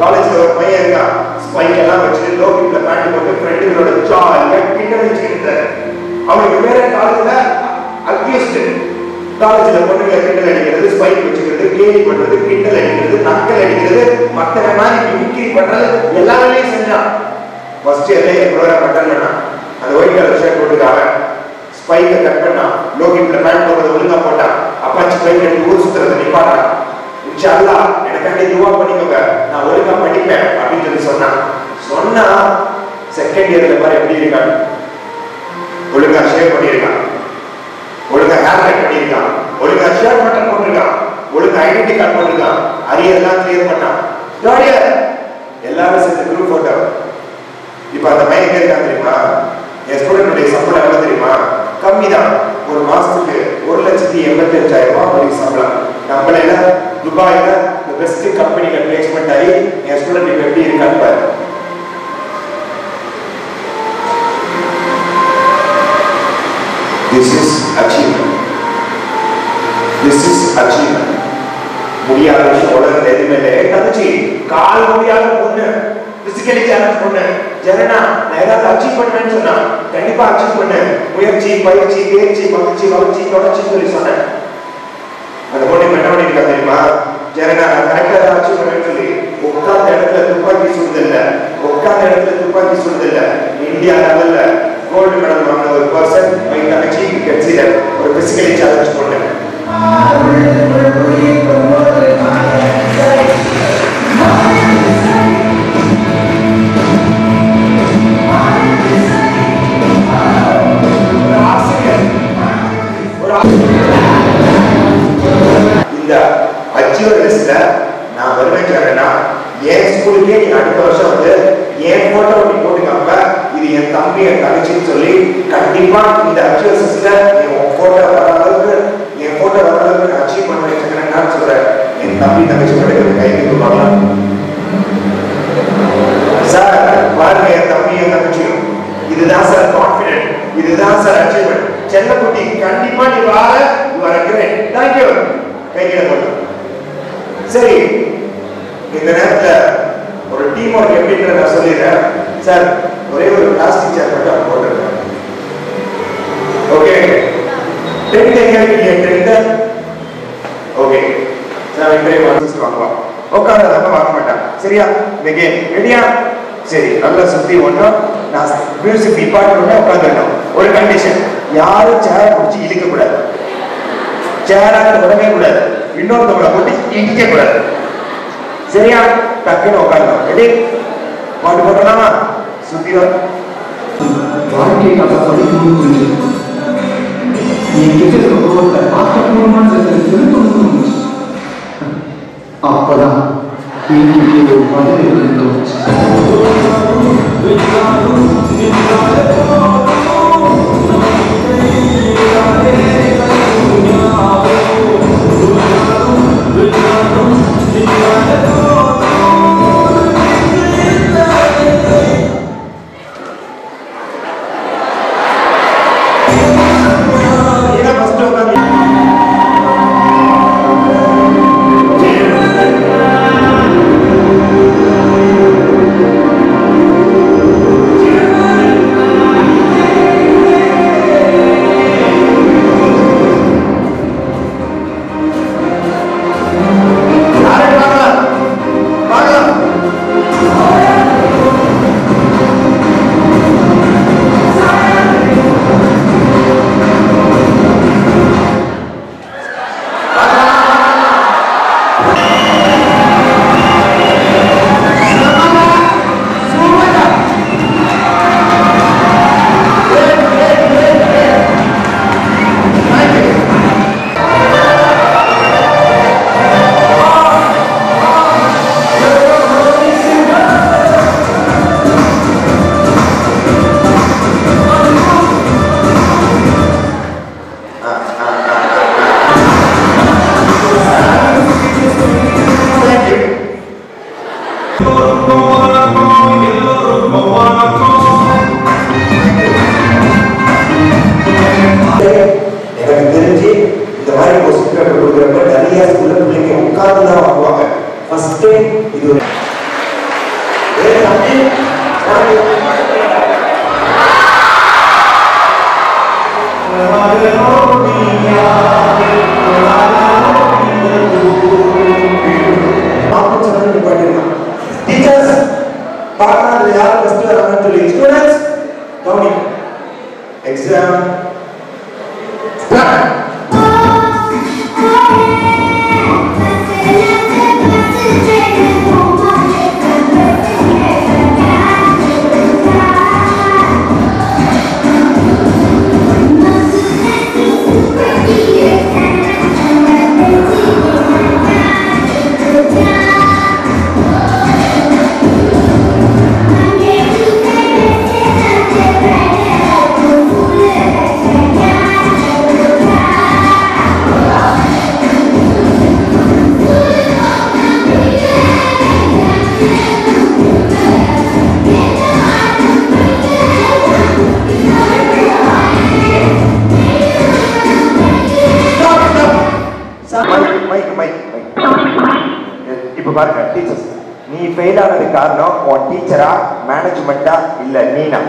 காலேஜ்ல ஒரு பையன் இருக்கான், ஸ்பைக் எல்லாம் வச்சு லோ ஹிப்ல பேண்ட் போட்டு ஃப்ரெண்டுகளோட ஜாலியா கிண்டல் வச்சுக்கிட்டு அவனுக்கு வேற காலேஜ்ல அக்யூஸ்ட். காலேஜ்ல பொண்ணுங்களை கிண்டல் அடிக்கிறது, ஸ்பைக் வச்சுக்கிறது, கேலி பண்றது, கிண்டல் அடிக்கிறது, நக்கல் அடிக்கிறது, மற்ற மாதிரி மிமிக்ரி பண்றது எல்லா வேலையும் செஞ்சான். ஃபர்ஸ்ட் இயர்ல ப்ரோக்ராம் அட்டெண்ட் பண்ணான். அந்த ஒயிட் கலர் ஷர்ட் போட்டுக்காக ஸ்பைக்கை கட் பண்ணான், லோ ஹிப்ல பேண்ட் போடுறது ஒழுங்கா போட்டான், அப்பாச்சி ஸ்பைக் எடுத்து ஊர் சுத்துறதை நிப்பாட்டான். இன்ஷா அல்லாஹ் எனக்காண்டி துவா பண்ணிக்கோங்க, நான் ஒழுங்கா படிப்பேன் அப்படின்னு சொல்லி சொன்னா செகண்ட் இயர்ல மாதிரி எப்படி இருக்கான், ஒழுங்கா ஷேவ் பண்ணியிருக்கான், ஒழுங்கா ஹேர் கட் பண்ணியிருக்கான், ஒழுங்கா ஷேர் பட்டன் போட்டிருக்கான், ஒழுங்கா ஐடென்டி கார்டு போட்டிருக்கான், அரியெல்லாம் கிளியர் பண்ணான். எல்லாரும் சேர்ந்து குரூப் போட்டோ. இப்ப அந்த பையன் இருக்கான் தெரியுமா, என் ஸ்டூடெண்டுடைய சம்பளம் எவ்வளவு தெரியுமா, கம்மி தான். ஒரு மாசத்துக்கு 1,85,000 ரூபாய் சம்பளம். நம்மள துபாயில பெஸ்ட் கம்பெனில பிளேஸ்மெண்ட் ஆகி என் ஸ்டூடெண்ட் இப்ப எப்படி இருக்கான்னு பாரு. This is achievement. This is achievement. முடியாத விஷயம் உலகத்துல எதுவுமே இல்லை. தங்கச்சி கால் முடியாத பொண்ணு, பிசிக்கலி சேலஞ்ச் பொண்ணு ஜெரனா, நான் ஏதாவது அச்சீவ் பண்ணுவேன்னு சொன்னா கண்டிப்பா அச்சீவ் பண்ணு, முயற்சி பயிற்சி தேர்ச்சி மகிழ்ச்சி வளர்ச்சி தொடர்ச்சி சொல்லி சொன்னேன். அந்த பொண்ணு என்ன பண்ணிருக்கா தெரியுமா, ஜெரனா நான் கரெக்டா அச்சீவ் பண்ணுவேன்னு சொல்லி உட்கார்ந்த இடத்துல துப்பாக்கி சுடுதில்லை, உட்கார்ந்த இடத்துல துப்பாக்கி சுடுதில்லை, இந்தியா லெவல்ல கோல்டு மெடல் வாங்கின ஒரு பர்சன் மை தங்கச்சி கன்சிடர் ஒரு பிசிக்கலி சேலஞ்ச் பொண்ணு. இந்த அச்சீவர் லிஸ்ட்ல நான் வருவேன்னா என் ஸ்கூலுக்கே நீ அடுத்த வருஷம் வந்து என் போட்டோ நீ போட்டுக்காம இது என் தம்பி என் தங்கச்சின்னு சொல்லி கண்டிப்பா இந்த அச்சீவர் லிஸ்ட்ல என் போட்டோ வர அளவுக்கு என் போட்டோ வர அளவுக்கு நான் அச்சீவ் பண்ண வச்சிருக்கேன்னு சொல்றேன். என் தம்பி தங்கச்சி மட்டும் கை கொடுப்பாங்க சார், பாருங்க என் தம்பி என் தங்கச்சியும் இதுதான் சார் கான்பிடென்ட், இதுதான் சார் அச்சீவ்மெண்ட். செல்லக்குட்டி கண்டிப்பா நீ வாழ வரக்கிறேன். தேங்க்யூ. கையில போட்டு சரி. இந்த நேரத்துல ஒரு டீம் ஒர்க் எப்படின்னு நான் சொல்லிடுறேன் சார். ஒரே ஒரு பிளாஸ்டிக் சேர் மட்டும் போட்டுருக்கேன். ஓகே, டென்த் எங்க இருக்கீங்க? Tenth okay sir. இன்றைய மார்க்ஸ் வாங்குவா உட்கார்றதாம வாங்க மாட்டான். சரியா? பிகின். ரெடியா? சரி, நல்லா சுத்தி ஒண்ணும் நான் மியூசிக் டிபார்ட்மெண்ட் உட்காந்துருக்கோம். ஒரு கண்டிஷன், யாரும் சேர் பிடிச்சி இழுக்க கூடாது, சேராக உடனே கூடாது, இன்னொருத்தவங்களை போட்டு இடிக்க கூடாது. சரியா? டக்குன்னு உட்காந்துரும். ரெடி? பாட்டு போட்டலாமா? சுத்தி வாழ்க்கைக்காக படிக்கணும் கொஞ்சம் என்கிட்ட இருக்க ஆக்கப்பூர்வமான திரும்ப அப்பதான் என்கிட்ட ஒரு பதில் இருந்துச்சு. Teachers, partner, they are first year actually. Students, coming. Exam. Start. Teachers, நீ ஃபெயில் ஆனது காரணம் உன் டீச்சரா மேனேஜ்மெண்டா இல்ல நீனா?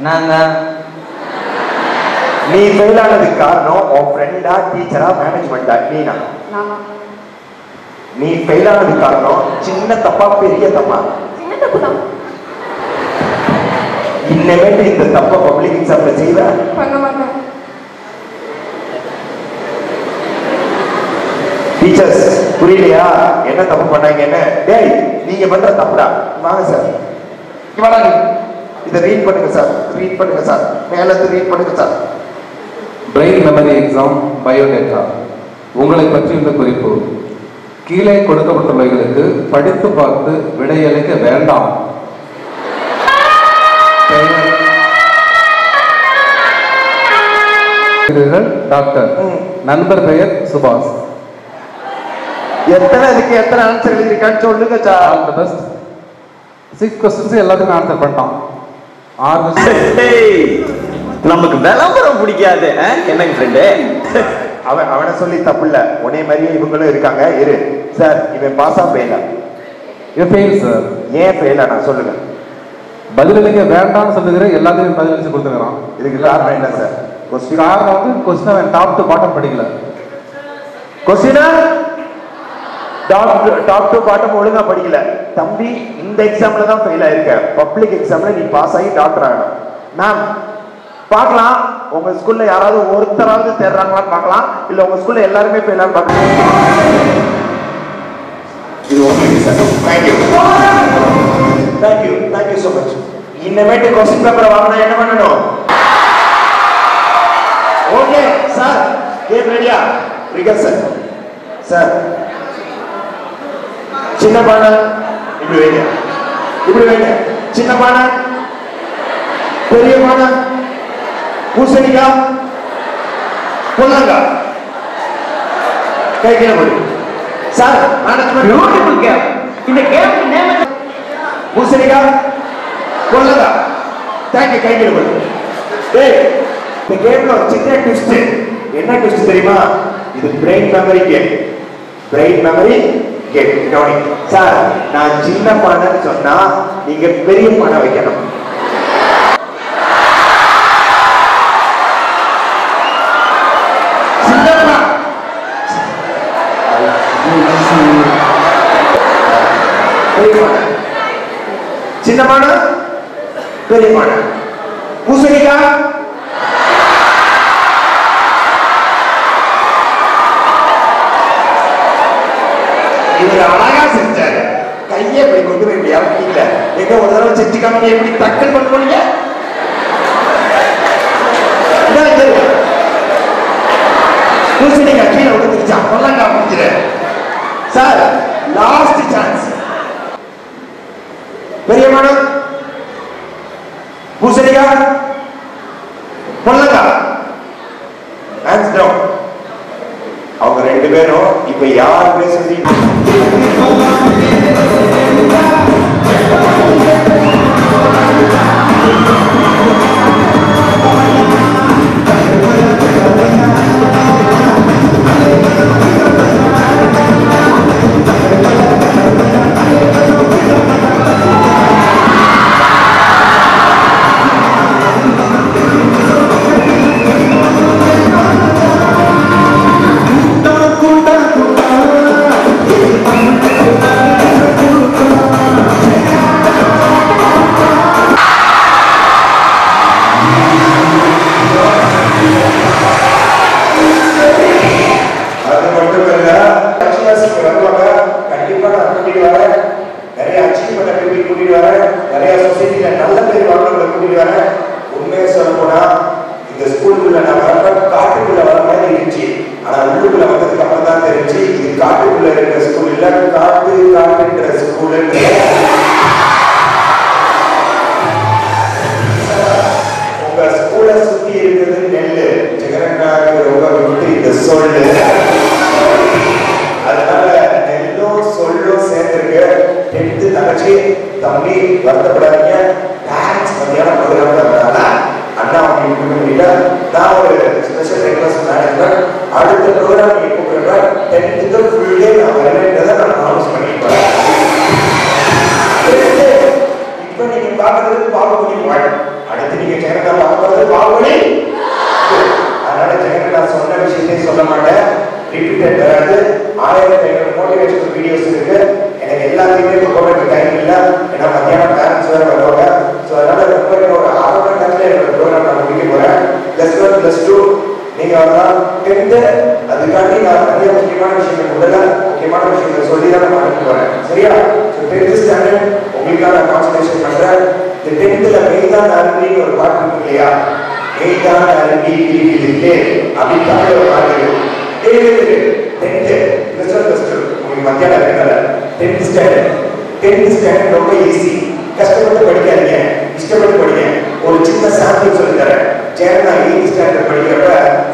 நாங்க. நீ ஃபெயில் ஆனது காரணம் உன் ஃப்ரெண்டா டீச்சரா மேனேஜ்மெண்டா நீனா? நீ ஃபெயில் ஆனது காரணம் சின்ன தப்பா பெரிய தப்பா? சின்ன தப்பு தான். இன்னமேட்டு இந்த தப்பா பப்ளிக் எக்ஸாம்ல செய்வ? பண்ண மாட்டேன். டீச்சர்ஸ் புரியலையா என்ன தப்பு பண்ணாங்கன்னு? டேய் நீங்க பண்ற தப்புடா. வாங்க சார், இவனா இதை ரீட் பண்ணுங்க சார், ரீட் பண்ணுங்க சார், மேல ரீட் பண்ணுங்க sir. Brain memory exam biodata. உங்களை பற்றியுள்ள குறிப்பு: கீழே கொடுக்கப்பட்டுள்ளவர்களுக்கு படித்து பார்த்து விடையளிக்க வேண்டாம். டாக்டர். நண்பர் பெயர் சுபாஷ். எத்தனை இதுக்கு எத்தனை ஆன்சர் எழுதிருக்கான்னு சொல்லுங்க sir. All the best. 6 questions எல்லாத்துக்கும் ஆன்சர் பண்ணிட்டான். 6 நமக்கு விளம்பரம் பிடிக்காது. என்னங்க ஃப்ரெண்டு? அவனை சொல்லி தப்பு இல்ல, உடனே மாதிரியே இவங்களும் இருக்காங்க. இரு சார், இவன் பாஸா ஃபெயிலா? இவன் ஃபெயில் சார். ஏன் ஃபெயிலா நான் சொல்லுங்க. பதிலளிக்க வேண்டாம்னு சொல்லுகிற எல்லாத்தையும் பதிலளிச்சு கொடுத்துக்கிறான். இதுக்கு காரணம் என்ன சார்? காரணம் வந்து கொஸ்டின் அவன் டாப் டு பாட்டம் படிக்கல. கொஸ்டினா டாப் டு பாட்டம் ஒழுங்கா படிக்கல. தம்பி இந்த எக்ஸாம்ல தான் ஃபெயில் ஆயிருக்க, பப்ளிக் எக்ஸாம்ல நீ பாஸ் ஆகி டாக்டர் ஆகணும். மேம் பார்க்கலாம், உங்க ஸ்கூல்ல யாராவது ஒருத்தராவது தேடுறாங்களான்னு பார்க்கலாம், இல்ல உங்க ஸ்கூல்ல எல்லாருமே ஃபெயில் ஆகி பார்க்கலாம். இது உங்களுக்கு sir. Thank you thank you thank you so much. இன்னமேட்டு கொஸ்டின் பேப்பர் வாங்கினா என்ன பண்ணணும்? ஓகே சார், கேம் ரெடியா? Rehearsal sir. சின்ன பானை இப்படி வைங்க, இப்படி வைங்க. சின்ன பானை, பெரிய பானை, பூசணிக்காய், பொல்லங்காய். கை கீழே போடு சார். Beautiful game. இந்த கேம் நேம் பூசணிக்காய், பொல்லங்காய். தேங்க்யூ. கை கீழே போடு. டேய், இந்த கேம்ல ஒரு சின்ன ட்விஸ்ட். என்ன ட்விஸ்ட் தெரியுமா? இது brain memory game. Brain memory game. கவனி சார், நான் சின்ன பானைன்னு சொன்னா நீங்க பெரிய பானை வைக்கணும். சின்ன பானை, பெரிய பானை. பூசணிக்காய், இவர் அழகா செஞ்சாரு. கையை இப்படி கொண்டு போய் இப்படி இறக்கீங்கள. எங்க ஒரு தடவை செஞ்சுக்காம எப்படி டக்கல் பண்ணுவீங்க? பூசணிக்காய் கீழே விழுந்துருச்சா? பொல்லங்காய் முடிஞ்சிட சார். Last chance. பெரிய மாடம், பூசணிக்காய், பொல்லங்காய். Hands down. அவங்க ரெண்டு பேரும் இப்ப யார் பேசுறது? கூட்டிட்டு வரேன். உண்மையை சொல்ல போனா இந்த ஸ்கூலுக்குள்ள நான் வரப்ப காட்டுக்குள்ள வர மாதிரி இருந்துச்சு. ஆனா உள்ளுக்குள்ள வந்ததுக்கு அப்புறம் தான் தெரிஞ்சு இது காட்டுக்குள்ள இருக்கிற ஸ்கூல் இல்ல, காட்டுன்ற ஸ்கூல். உங்க ஸ்கூலை சுத்தி இருக்குது நெல்லு. ஜெகரங்காவுக்கு ரொம்ப விட்டு இந்த சொல்லு. அதனால நெல்லும் சொல்லும் சேர்ந்துருக்கு. 10th தங்கச்சி தம்பி வருத்தப்படாதீங்க. டான்ஸ் மத்தியான ப்ரோக்ராம் தரனால அண்ணா உங்களுக்கு கொடுக்க முடியல. நான் ஒரு ஸ்பெஷல் ரெக்வஸ்ட் மேனேஜர். அடுத்த ப்ரோக்ராம் நீங்க கூப்பிடுற 10th ஃபுல் டே நான் வரவேன்றதை நான் அனௌன்ஸ் பண்ணிப்பேன். இப்ப நீங்க பார்க்கறது பாகுபலி 1. அடுத்து நீங்க ஜெகனா பார்க்கறது பாகுபலி. அதனால ஜெகனா சொன்ன விஷயத்தை சொல்ல மாட்டேன். ரிப்பீட்டட் வராது. 1500 மோட்டிவேஷனல் வீடியோஸ் இருக்கு. எனக்கு எல்லாத்தையுமே போடுறதுக்கு டைம் இல்லை. ஏன்னா மத்தியானம் பேரண்ட்ஸ் வேற வருவாங்க. ஸோ அதனால ரொம்ப ஒரு 6 மணி நேரத்தில் என்னோட ப்ரோக்ராம் நான் முடிக்க போறேன். +1 +2 நீங்க வரலாம். 10th அதுக்காண்டி நான் நிறைய முக்கியமான விஷயங்கள் முக்கியமான விஷயங்களை சொல்லி தான் நான் அனுப்ப போறேன். சரியா? ஸோ 10th ஸ்டாண்டர்ட் உங்களுக்காக நான் கான்சன்ட்ரேஷன் பண்றேன். இந்த 10th மெய்தான் அருந்தின்னு ஒரு பாட்டு இருக்கு இல்லையா? மெய்தான் அருந்தி இல்லை அப்படின்னு ஒரு பாட்டு இருக்கு. 10th +1 உங்களுக்கு மத்தியானம் இருக்கல. 10th ஸ்டாண்டர்ட் ரொம்ப ஈஸி. கஷ்டப்பட்டு படிக்காதீங்க, இஷ்டப்பட்டு படிங்க. ஒரு சின்ன சாம்பிள் சொல்லி தரேன். ஜெயலலிதா 8th ஸ்டாண்டர்ட் படிக்கிறப்ப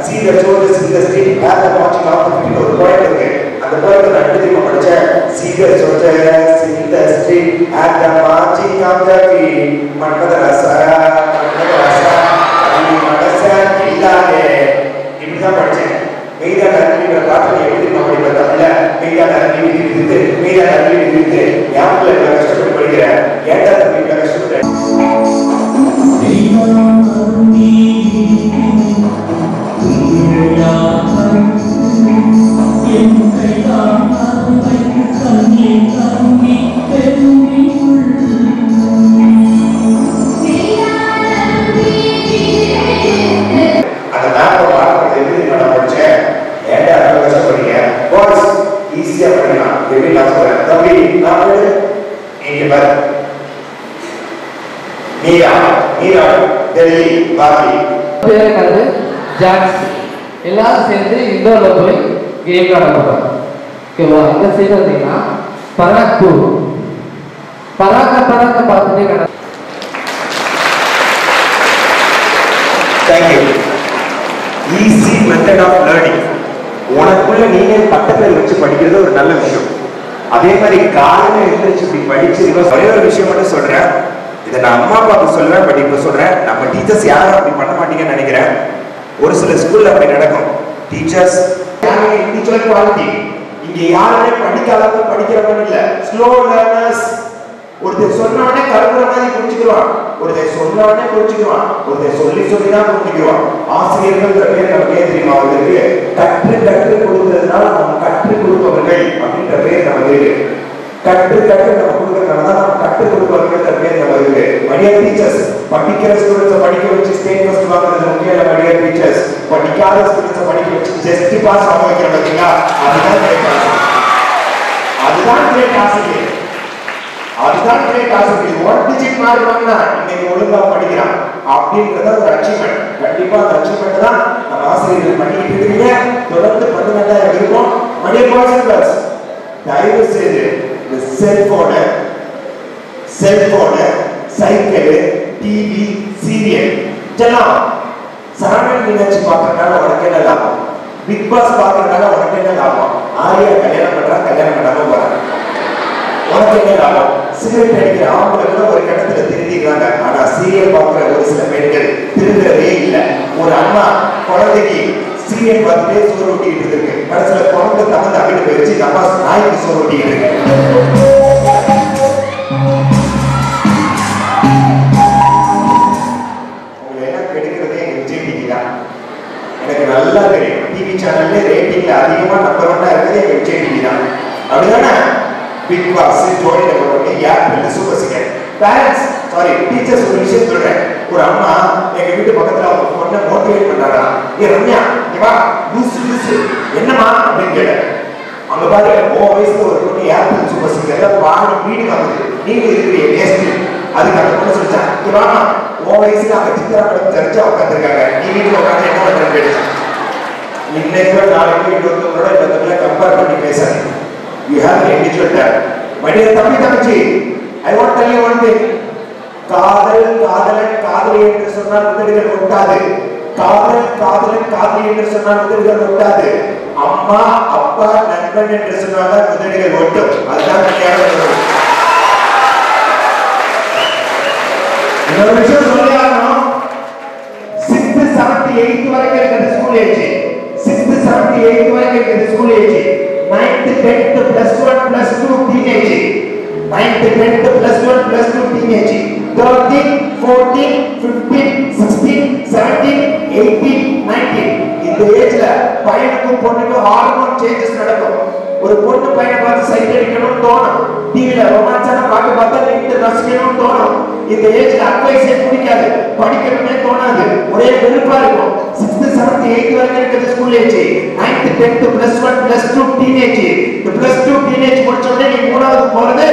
see the soldiers in the street have the marching off ஒரு போயம் இருக்கு. அந்த போயத்தை நான் எழுதி படிச்சேன். see the soldiers in the street have the marching off the beat மன்மத ரசா இல்லாதே இப்படிதான் படிச்சேன். மெய்தான் அருந்திங்கிற பாட்டை எப்படி படிப்ப தமிழ்ல? மெய்தான் அருந்தி விதித்து மெய்தான் அருந்தி விதித்து யாருக்குள்ள இவ்வளவு கஷ்டப்பட்டு படிக்கிறேன். ஏன்டா தம்பி இவ்வளவு கஷ்டப்பட்டேன்? அந்த மேப்பை பார்க்கறது எப்படி நான் படிச்சேன். ஏன்டா அவ்வளவு கஷ்டப்படுறீங்க? பாஸ் ஈஸியா படிக்கலாம். எப்படி நான் சொல்றேன் தம்பி நான் நீங்க பாரு. மீரா டெல்லி பாபி பேரு ஜாக்ஸ் எல்லாரும் சேர்ந்து இந்தோர்ல போய் கேம் விளையாட போறோம். ஓகேவா? இந்த சைடு வந்தீங்கன்னா பராக் பார்த்துட்டே thank you. Easy method of learning. உனக்குள்ள நீனே பட்டப்பேர் வச்சு படிக்கிறது ஒரு நல்ல விஷயம். அதே மாதிரி காலையில எழுந்திரிச்சு இப்படி படிச்சு ஒரே ஒரு விஷயம் மட்டும் சொல்றேன். இதை நான் அம்மா அப்பாவுக்கு சொல்றேன். பட் இப்ப சொல்றேன், நம்ம டீச்சர்ஸ் யாரும் அப்படி பண்ண மாட்டீங்கன்னு நினைக்கிறேன். ஒரு சில ஸ்கூல்ல அப்படி நடக்கும். Teachers individual quality. இங்க யாருமே படிக்காதவங்க படிக்கிறவங்க இல்ல, ஸ்லோ லேர்னர்ஸ். ஒருத்தர் சொன்ன உடனே கருப்புற மாதிரி புரிஞ்சுக்குவான், ஒருத்தர் சொன்ன உடனே புரிஞ்சுக்குவான், ஒருத்தர் சொல்லி தான் புரிஞ்சுக்குவான். ஆசிரியர்கள் பேர் நமக்கு ஏன் தெரியுமா அவங்களுக்கு? கற்று கொடுத்ததுனால நம்ம கற்றுக் கொடுப்பவர்கள் அப்படின்ற பேர் நமக்கு இருக்கு. கற்று நம்ம கொடுக்கறதுனால தான் நம்ம கற்றுக் கொடுப்பவர்கள் பேர் நமக்கு இருக்கு. மடியர் டீச்சர்ஸ் படிக்கிற ஸ்டூடெண்ட்ஸை படிக்க வச்சு ஸ்டேட் ஃபர்ஸ்ட் வாங்குறது முக்கியம் இல்ல. மடியர் டீச்சர்ஸ் படிக்காத ஸ்டூடெண்ட்ஸை படிக்க வச்சு ஜஸ்ட் பாஸ் வாங்க வைக்கிற பார்த்தீங்களா? அதுதான் கிரேட் ஆசிரியர். அதுதான் கிரேட் ஆசிரியர். 1 டிஜிட் மார்க் வாங்கினா இன்னைக்கு ஒழுங்கா படிக்கிறான் அப்படின்றத ஒரு அச்சீவ்மெண்ட். கண்டிப்பா அந்த அச்சீவ்மெண்ட் தான் நம்ம ஆசிரியர்கள் பண்ணிக்கிட்டு இருக்கீங்க. தொடர்ந்து 12 இருக்கும். மடியர் பாய்ஸ் அண்ட் கேர்ள்ஸ் தயவு செய்து இந்த செல்போனு சைக்கிள் டிவி சீரியல் இதெல்லாம் சரவணன் மீனாட்சி பார்க்கறதுனால உனக்கு என்ன லாபம்? பிக் பாஸ் பார்க்கறதுனால உனக்கு என்ன லாபம்? ஆரியா கல்யாணம் பண்ணாம போறாங்க, உனக்கு என்ன லாபம்? சிகரெட் அடிக்கிற ஆம்பளை ஒரு கட்டத்துல திருந்திக்கிறாங்க. ஆனா சீரியல் பார்க்கிற ஒரு சில பெண்கள் திருந்துறதே இல்லை. ஒரு அம்மா குழந்தைக்கு சீரியல் பார்த்துட்டே சோறு ஊட்டிக்கிட்டு இருக்கு. கடைசியில குழந்தை தகுந்த அங்கிட்டு போயிடுச்சு. நம்ம நாய்க்கு சோறு ஊட்டிக்கிட்டு இருக்கு. உங்களை எல்லாம் கெடுக்கிறதே எங்க விஜய் டிவி தான். எனக்கு நல்லா தெரியும். டிவி சேனல்ல ரேட்டிங்ல அதிகமா நம்பர் 1 இருக்கிறது எங்க விஜய் டிவி தான். அப்படிதானே? பிக் பாஸ், ஜோடி number 1, Airtel, super singer. Parents teachers ஒரு விஷயம் சொல்றேன். ஒரு அம்மா எங்க வீட்டு பக்கத்துல அவங்க பொண்ணை மோட்டிவேட் பண்றாங்க. ஏ ரம்யா இங்க வா, லூசு என்னமா அப்படின்னு கேட்டேன். அங்க பாரு, ஓ வயசுல ஒரு பொண்ணு ஏர்டெல் சூப்பர் சிங்கர்ல பாடி வீடு வந்து நீங்க இருக்கிறீங்க வேஸ்ட். அதுக்கு அந்த பொண்ணு சொல்லிச்சான், இங்க வாமா உன் வயசுல அவங்க சித்திரப்படம் தெரிஞ்சா உட்காந்துருக்காங்க, நீ வீட்டுல உட்காந்து என்ன பண்றேன்னு கேட்டு இன்னைக்கு நாளைக்கு இன்னொருத்தவங்களோட இன்னொருத்தவங்களை கம்பேர் பண்ணி பேசாது. You have an individual talent. My dear தம்பி தங்கச்சி, I want to tell you one thing. காதல் காதலன் காதலி என்று சொன்னால் முதலிகள் ஒட்டாது. காதல் காதலன் காதலி என்று சொன்னால் முதலிகள் ஒட்டாது. அம்மா அப்பா நண்பன் என்று சொன்னால் முதலிகள் ஒட்டும். அதுதான் கல்யாணம். இன்னொரு விஷயம் சொல்லி ஆகணும். 6th 7th 8th வரைக்கும் இருக்கிறது school age. 6th 7th 8th வரைக்கும் இருக்கிறது school age. 9th 10th +1 +2 teenage. 9th 10th +1 +2 teenage. 13 14 15 16 17 18 19 இந்த ஏஜ்ல பையனுக்கும் பொண்ணுக்கும் ஹார்மோன் சேஞ்சஸ் நடக்கும். ஒரு பொண்ணு பையனை பார்த்து சைட் அடிக்கணும்னு தோணும், டிவில ரொமான்ஸான பாட்டு பார்த்தா நின்று ரசிக்கணும்னு தோணும். இந்த ஏஜ்ல அட்வைஸே பிடிக்காது, படிக்கணுமே தோணாது, ஒரே வெறுப்பா இருக்கும். 6th 7th 8th வரைக்கும் இருக்கிறது school age. 9th 10th +1 +2 teenage. இந்த +2 டீனேஜ் முடிச்ச உடனே நீ மூணாவது போறது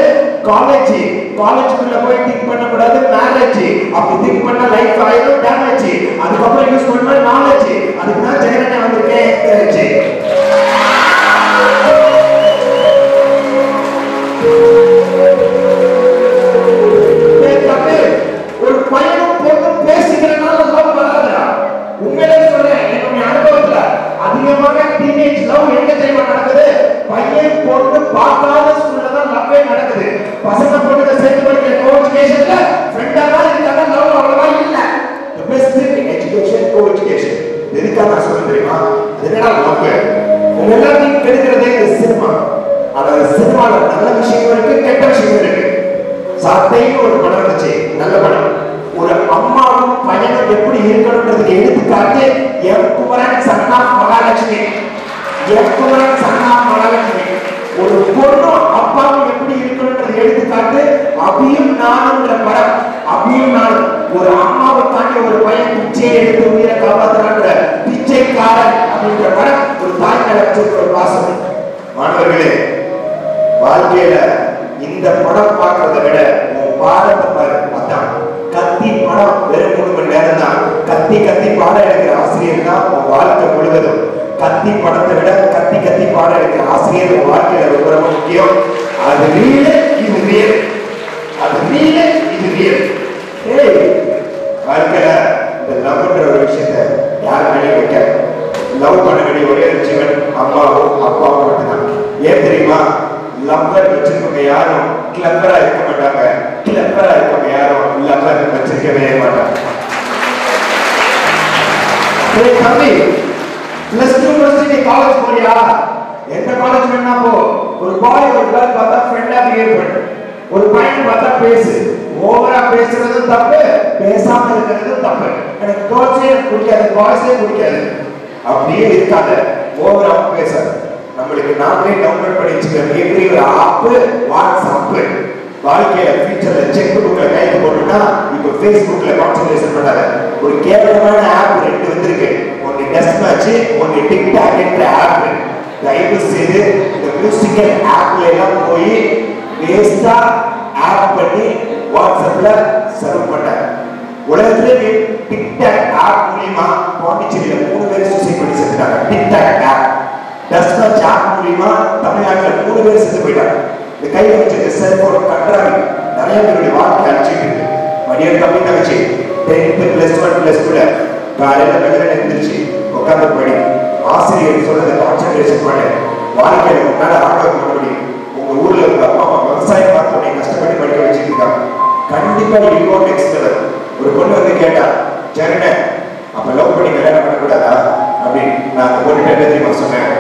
காலேஜ். காலேஜ்க்குள்ள போய் திங்க் பண்ணக்கூடாது மேரேஜ். அப்படி திங்க் பண்ண லைஃப் ஆயிடும் டேமேஜ். அதுக்கப்புறம் யூஸ் பண்ண நாலேஜ். அதுக்கு தான் ஜெகனே வந்திருக்கேன் என்கரேஜ். ஒரு பையனும் பொண்ணும் பேசிக்கிறனால லவ் வராதா? உண்மையிலே சொல்றேன், என்னுடைய அனுபவத்துல அதிகமாக டீனேஜ் லவ் எங்க தெரியுமா நடக்குது? பையன் பொண்ணு பார்க்காத ஸ்கூல்ல தான் லவ்வே நடக்குது. பசங்க பொண்ணுங்க சேர்த்து படிக்கிற கோஎஜுகேஷன்ல ஃப்ரெண்டா தான் இருக்காங்க, லவ் அவ்வளவா இல்ல. The best thing in education co-education. எதுக்காக நான் சொல்றேன் தெரியுமா? என்னடா லவ் உங்க எல்லாத்தையும் கெடுக்கிறதே இந்த சினிமா. அதாவது சினிமால நல்ல விஷயம் இருக்கு, கெட்ட விஷயம் இருக்கு. சாத்தையும் ஒரு படம் இருந்துச்சு, நல்ல படம். ஒரு அம்மாவும் பையனும் எப்படி இருக்கணும்ன்றதுக்கு எடுத்துக்காட்டு எம் குமரன் சன்னா மகாலட்சுமி. எம் குமரன் சன்னா மகாலட்சுமி. ஒரு பொண்ணும் அப்பாவும் எப்படி இருக்கணும்ன்றது எடுத்துக்காட்டு அபியும் நானும்ன்ற படம். அபியும் நானும். ஒரு அம்மாவை தாண்டி ஒரு பையன் பிச்சையை எடுத்து உயிரை காப்பாற்றுறான்ற பிச்சைக்காரன் அப்படின்ற படம் ஒரு தாய் மேல வச்சிருக்கிற ஒரு பாசம். மாணவர்களே, வாழ்க்கையில இந்த படம் பார்க்கறத விட உன் பாடத்தை பாரு. அதான் கத்தி படம் வெறும் 3 மணி நேரம் தான். கத்தி கத்தி பாடம் எடுக்கிற ஆசிரியர் தான் உன் வாழ்க்கை முழுவதும். கத்தி படத்தை விட கத்தி கத்தி பாடம் எடுக்கிற ஆசிரியர் உன் வாழ்க்கையில ரொம்ப ரொம்ப முக்கியம். அது ரீல், இது ரியல். அது ரீல், இது ரியல். வாழ்க்கையில இந்த லவ்ன்ற ஒரு விஷயத்த யார் மேலேயும் வைக்காது. லவ் பண்ண வேண்டிய ஒரே ஜீவன் அம்மாவும் அப்பாவும் மட்டும்தான். ஏன் தெரியுமா? லவ்வர் வச்சிருக்கவங்க யாரும் கிளப்பரா இருக்க மாட்டாங்க. கிளப்பரா இருக்கவங்க யாரும் லவ்வர் வச்சிருக்கவே மாட்டாங்க. தம்பி, +2 முடிச்சு நீ காலேஜ் போறியா? எந்த காலேஜ் வேணா போ. ஒரு பாய் ஒரு கேர்ள் பார்த்தா ஃப்ரெண்டா பிஹேவ் பண்ணு. ஒரு பையன் பார்த்தா பேசு. ஓவரா பேசுறதும் தப்பு, பேசாம இருக்கிறதும் தப்பு. எனக்கு கேர்ள்ஸே பிடிக்காது, பாய்ஸே பிடிக்காது. அப்படியே இருக்காத, ஓவரா பேசாது. நம்மளுக்கு நாமளே டவுன்லோட் பண்ணி வச்சுக்கிற மிகப்பெரிய ஒரு ஆப்பு வாட்ஸ்அப். வாழ்க்கையில ஃபியூச்சர்ல செக் புக்ல கைது போட்டுட்டா இப்போ Facebookல கான்சென்ட்ரேஷன் பண்ணாத. ஒரு கேவலமான ஆப் 2 வந்திருக்கு. ஒன்னு டெஸ்ட் மேட்ச், ஒன்னு டிக்டாக் என்ற ஆப். தயவு செய்து இந்த மியூசிக்கல் ஆப்ல எல்லாம் போய் வேஸ்டா ஆப் பண்ணி வாட்ஸ்அப்ல சர்வ் பண்ணாங்க. உலகத்திலே டிக்டாக் ஆப் மூலமா பாண்டிச்சேரியில 3 பேர் சூசைட் பண்ணி செத்துட்டாங்க. TikTok app test match app மூலமா தமிழ்நாட்டில் 3 பேர் செத்து போயிட்டாங்க. இந்த கையில் வச்சிருக்க செல்போன் கண்ட்ராவி நிறைய பேருடைய வாழ்க்கை அழிச்சிட்டு இருக்கு. மடியன் தம்பி தங்கச்சி 10th +1 +2ல காலையில வெள்ளன எழுந்திருச்சு உட்காந்து படி. ஆசிரியர் சொல்றதை கான்சென்ட்ரேஷன் பண்ணு. வாழ்க்கையில உங்களால ஆர்வம் பண்ண முடியும். உங்க ஊர்ல உங்க அப்பா அம்மா விவசாயம் பார்த்து உன்னை கஷ்டப்பட்டு படிக்க வச்சுட்டு இருக்காங்க. கண்டிப்பா யூ நெக்ஸ்ட் லெவல். ஒரு பொண்ணு வந்து கேட்டா, ஜெகனே அப்ப லவ் பண்ணி கல்யாணம் பண்ணக்கூடாதா அப்படின்னு. நான் அந்த பொண்ணு தெரியுமா சொன்னேன்,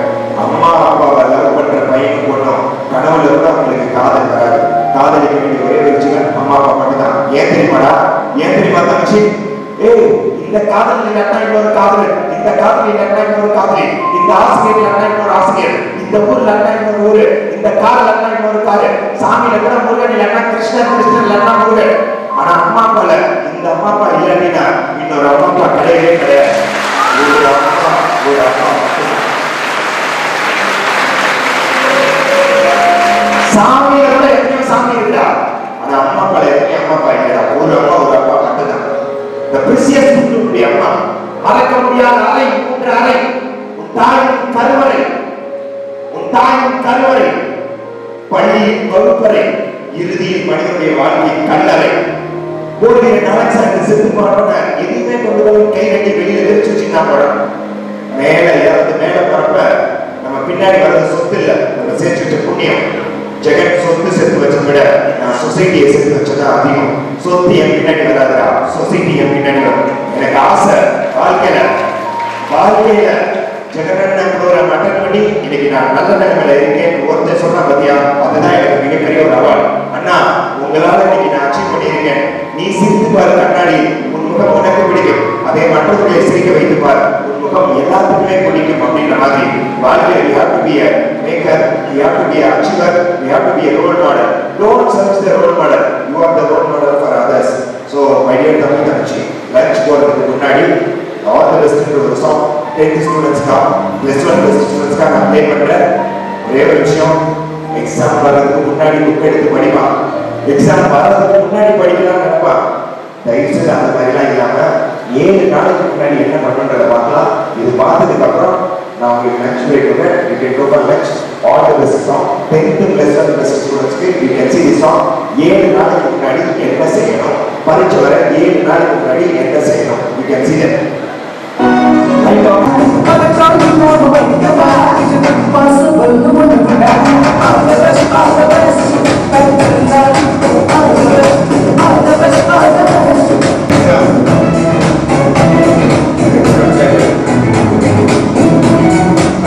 அம்மா அப்பாவை லவ் பண்ற பையன் பொண்ணும் கனவுல இருந்து அவங்களுக்கு காதல் வராது. காதலிக்க வேண்டிய ஒரே விஷயம் அம்மா அப்பா மட்டும் தான். ஏன் தெரியுமாடா? ஏன் தெரியுமா தங்கச்சி? இந்த காதல் இல்லைன்னா இன்னொரு காதல், இந்த காதல் இல்லைன்னா இன்னொரு காதலி, இந்த ஆசிரியர் இல்லைன்னா இன்னொரு ஆசிரியர், இந்த ஊர் இல்லைன்னா இன்னொரு ஊரு, இந்த கார் இல்லைன்னா இன்னொரு காரு, சாமி இல்லைன்னா முருகன் இல்லைன்னா கிருஷ்ணன், கிருஷ்ணன் இல்லைன்னா முருகன். ஆனா அம்மா அப்பால இந்த அம்மா அப்பா இல்லைன்னா இன்னொரு அம்மா அப்பா கிடையவே கிடையாது. ஒரு அம்மா ஒரு அப்பா. சாமியை விட எத்தனையோ சாமி இருக்கா, ஆனா அம்மா அப்பால எத்தனையோ அம்மா அப்பா இல்லையா? ஒரு அம்மா ஒரு அப்பா மட்டும்தான். முடியாத அறை 3 அறை. உன் தாயின் கருவறை, உன் தாயின் கருவறை, பள்ளியின் வகுப்பறை, இறுதியில் மனிதனுடைய வாழ்க்கை கல்லறை. போர்வீரன் அலெக்சாண்டர் செத்து போனோன்னு எதுவுமே கொண்டு போய் கை கட்டி வெளியில தெரிச்சு வச்சுன்னா போறோம். மேல இறந்து மேல பரப்ப நம்ம பின்னாடி வர்றது சொத்து இல்ல, நம்ம சேர்த்து வச்ச புண்ணியம். ஜெகன் சொத்து சேர்த்து வச்சதை விட நான் சொசைட்டியை சேர்த்து வச்சதா அதிகம். சொத்து என் பின்னாடி வராதுடா, சொசைட்டி என் பின்னாடி வரும். எனக்கு ஆசை வாழ்க்கையில ஜெகன் ப்ரோக்ராம் அட்டன் பண்ணி இன்னைக்கு நான் நல்ல நிலைமையில இருக்கேன். ஒருத்தர் சொன்னா பத்தியா, அதுதான் எனக்கு மிகப்பெரிய ஒரு அவார்டு. அண்ணா உங்களால இன்னைக்கு நான் அச்சீவ் பண்ணியிருக்கேன். நீ சிரித்து பாரு கண்ணாடி, உன் முகம் உனக்கு பிடிக்கும். அதே மற்றவர்களை சிரிக்க வைத்து பாரு, உன் முகம் எல்லாத்துக்குமே பிடிக்கும். அப்படின்ற மாதிரி வாழ்க்கையில் you have to be a maker, you have to be an achiever, you have to be a role model. Don't search the role model, you are the role model for others. So my dear Tamil Tanachi, lunch போறதுக்கு முன்னாடி all the best to the song 10th students ka +1 students ka நான் play பண்றேன். ஒரே ஒரு விஷயம், exam வரதுக்கு முன்னாடி book எடுத்து படிப்பா. எக்ஸாம் வரதுக்கு முன்னாடி படிக்கலாம் நினைப்பா. தயவுசெய்து அந்த மாதிரிலாம் இல்லாம 7 நாளைக்கு முன்னாடி என்ன பண்ணுன்றதை பார்க்கலாம். இது பார்த்ததுக்கு அப்புறம் நான் உங்களுக்கு லஞ்ச் பிரேக் கொடுறேன். You can go for lunch. All the best song 10th +1 ஸ்டூடண்ட்ஸ்க்கு you can see the song. 7 நாளைக்கு முன்னாடி என்ன செய்யணும், பரீட்சை வர 7 நாளைக்கு முன்னாடி என்ன செய்யணும், you can see that. I don't know what to do. It's impossible to win. All the best, all the best. All the best, all the best.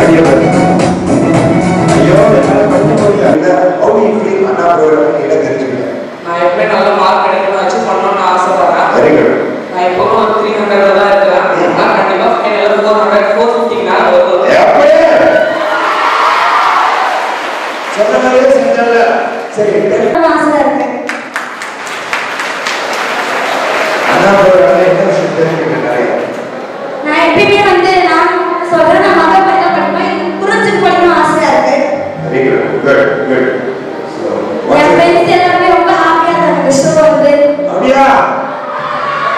ஐயோ how do you feel அண்ணா ப்ரோக்ராம் என்ன தெரிஞ்சுக்கிறேன்? நான் எப்பவுமே நல்ல mark எடுக்கணும், achieve பண்ணணும்னு ஆசைப்படுறேன். Very good. நான் இப்போ 300 தான் இருக்கேன். நான் கண்டிப்பா ஃபைனல்ல 400 450 மேல வருவேன். அப்படியே சொன்ன மாதிரியே செஞ்சல. சரி ஆசை இருக்கு. அண்ணா ப்ரோக்ராம்ல என்ன விஷயம் தெரிஞ்சுக்கிறேன்? நான் எப்பவுமே நான் சொல்றேன், நான் மகன் பையன் படிப்பேன், புரிஞ்சுட்டு படிக்கணும் ஆசையா இருக்கு. Very good good. என் ஃப்ரெண்ட்ஸ் எல்லாரும் ரொம்ப ஹாப்பியா இருக்காங்க ஷோ வந்து. அப்படியா?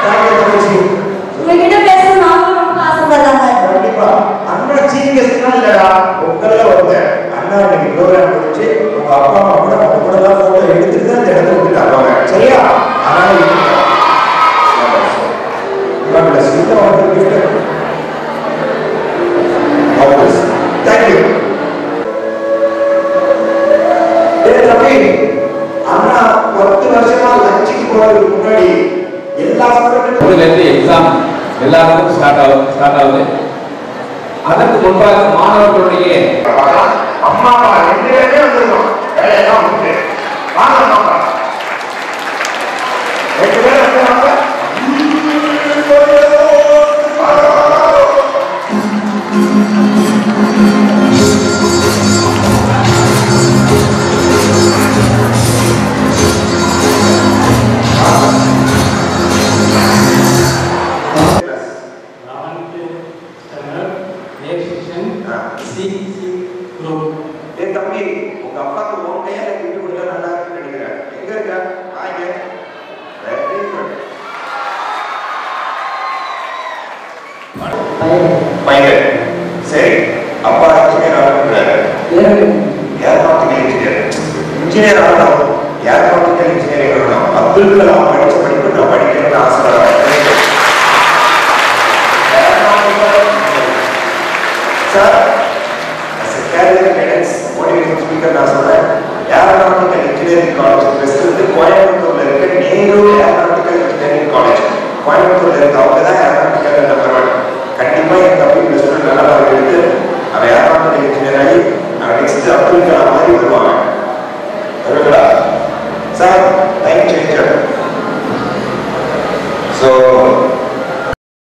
தேங்க் யூ தங்கச்சி. உங்ககிட்ட பேசணும் நானும் ரொம்ப ஆசைப்படுறாங்க. கண்டிப்பா அண்ணா ஜீனியஸ்னா இல்லடா, உங்கள ஒருத்தர். அண்ணா இன்னைக்கு ப்ரோக்ராம் முடிச்சு உங்க அப்பா அம்மா கூட அவங்க கூட எல்லாம் போட்டோ எடுத்துட்டு தான் இந்த இடத்துல விட்டுட்டாங்க. சரியா? அதனால God bless you. Thank you. அண்ணா 10 வருஷமா லஞ்சுக்கு போறதுக்கு முன்னாடி எல்லா ஸ்டூடெண்ட்ல எக்ஸாம் எல்லாருக்கும் ஸ்டார்ட் ஆகுது. அதற்கு முன்பாக மாணவர்களுடைய அம்மா அப்பா 2 பேருமே வந்துருக்கோம். வேலையெல்லாம் முடிச்சு வாங்க அம்மா 2 பேரும் வந்துருவாங்க. தம்பி உங்க அப்பாக்கு உன் கையால விட்டு கொடுத்தா நல்லா இருக்குன்னு நினைக்கிறேன். எங்க இருக்க? ஆங்க. பையன் சரி, அப்பா இன்ஜினியர் ஆகணும்ன்றாரு. இன்ஜினியர் ஆகணும், ஏரோநாட்டிக்கல் இன்ஜினியரிங் ஆகணும். அப்துல் கலாம் படிச்ச படிப்பு நான் படிக்கணும்னு ஆசைப்படுறேன். Sir carrier guidance motivation speaker நான் சொல்றேன். ஏரோநாட்டிக்கல் இன்ஜினியரிங் காலேஜ் பெஸ்ட் வந்து கோயம்புத்தூர்ல இருக்க நேரு ஏரோநாட்டிக்கல் இன்ஜினியரிங் காலேஜ். கோயம்புத்தூர்ல இருக்க அவங்க தான் ஏரோநாட்டிக்கல் நம்பர் 1. கண்டிப்பா என் தம்பி பெஸ்ட் நல்லா எடுத்து அவன் ஏரோநாட்டிக்கல் இன்ஜினியர் ஆகி அவன் நெக்ஸ்ட் அப்துல் கலாம் மாதிரி வருவாங்க. வருங்களா சார்? Time changer. ஸோ